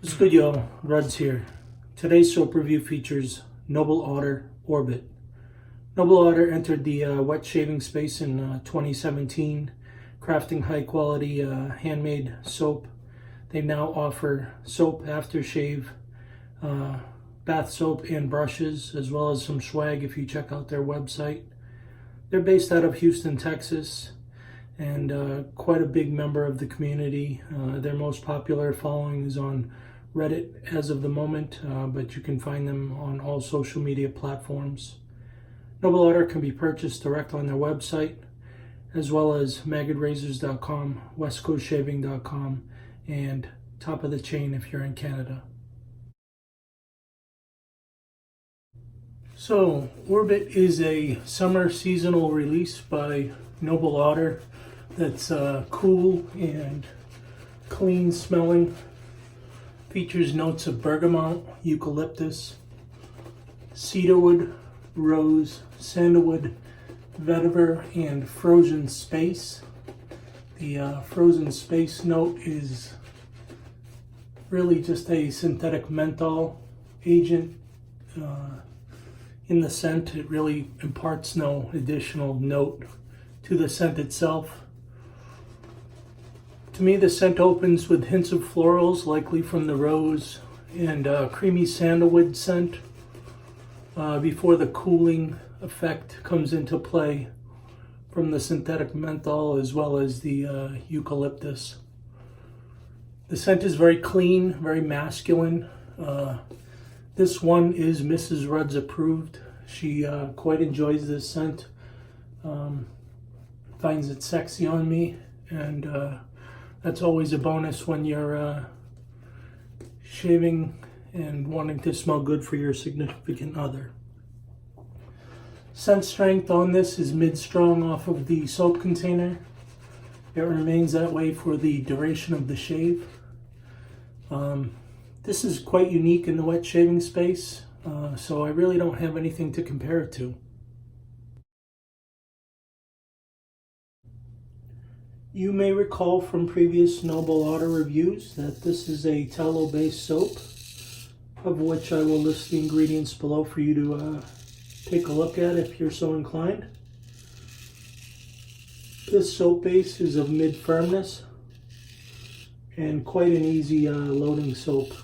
What's good, y'all? Ruds here. Today's soap review features Noble Otter Orbit. Noble Otter entered the wet shaving space in 2017, crafting high quality handmade soap. They now offer soap, aftershave, bath soap, and brushes, as well as some swag if you check out their website. They're based out of Houston, Texas, and quite a big member of the community. Their most popular following is on Reddit as of the moment, but you can find them on all social media platforms. Noble Otter can be purchased direct on their website, as well as maggedrazors.com, westcoastshaving.com, and Top of the Chain if you're in Canada. So, Orbit is a summer seasonal release by Noble Otter that's cool and clean smelling. Features notes of bergamot, eucalyptus, cedarwood, rose, sandalwood, vetiver, and frozen space. The frozen space note is really just a synthetic menthol agent in the scent. It really imparts no additional note to the scent itself. To me, the scent opens with hints of florals, likely from the rose, and creamy sandalwood scent before the cooling effect comes into play from the synthetic menthol as well as the eucalyptus. The scent is very clean, very masculine. This one is Mrs. Rudd's approved. She quite enjoys this scent, finds it sexy on me, and that's always a bonus when you're shaving and wanting to smell good for your significant other. Scent strength on this is mid-strong off of the soap container. It remains that way for the duration of the shave. This is quite unique in the wet shaving space, so I really don't have anything to compare it to. You may recall from previous Noble Otter reviews that this is a tallow-based soap, of which I will list the ingredients below for you to take a look at if you're so inclined. This soap base is of mid-firmness and quite an easy loading soap.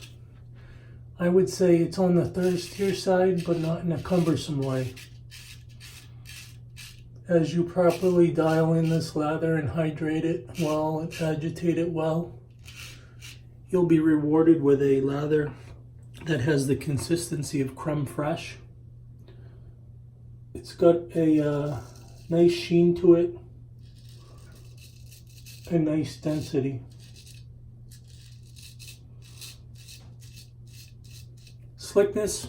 I would say it's on the thirstier side, but not in a cumbersome way. As you properly dial in this lather and hydrate it well and agitate it well, you'll be rewarded with a lather that has the consistency of creme fraiche. It's got a nice sheen to it, a nice density. Slickness,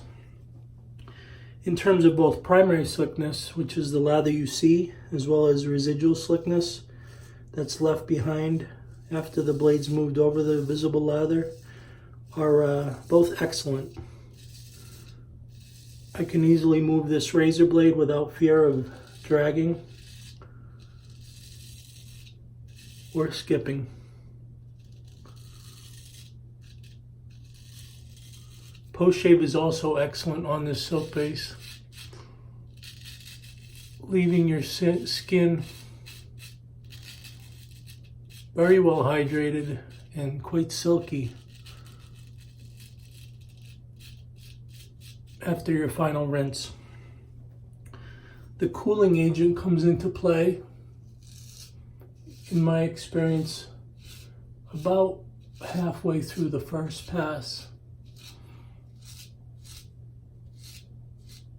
in terms of both primary slickness, which is the lather you see, as well as residual slickness that's left behind after the blades moved over the visible lather, are both excellent. I can easily move this razor blade without fear of dragging or skipping. Post-shave is also excellent on this soap base, leaving your skin very well hydrated and quite silky after your final rinse. The cooling agent comes into play, in my experience, about halfway through the first pass,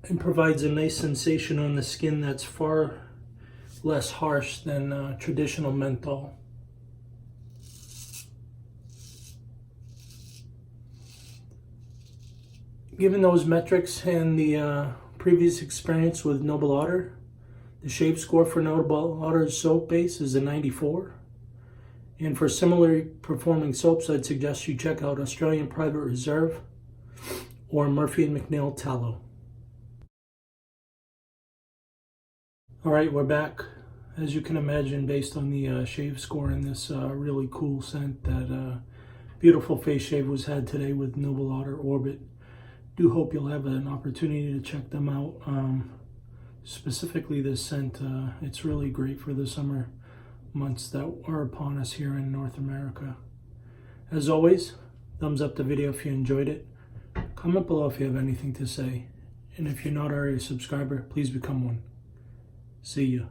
and provides a nice sensation on the skin that's far less harsh than traditional menthol. Given those metrics and the previous experience with Noble Otter, the shave score for Noble Otter's soap base is a 94. And for similarly performing soaps, I'd suggest you check out Australian Private Reserve or Murphy & McNeil Tallow. All right, we're back. As you can imagine, based on the shave score in this really cool scent that Beautiful face shave was had today with Noble Otter Orbit. Do hope you'll have an opportunity to check them out. Specifically this scent, it's really great for the summer months that are upon us here in North America. As always, thumbs up the video if you enjoyed it. Comment below if you have anything to say. And if you're not already a subscriber, please become one. See ya.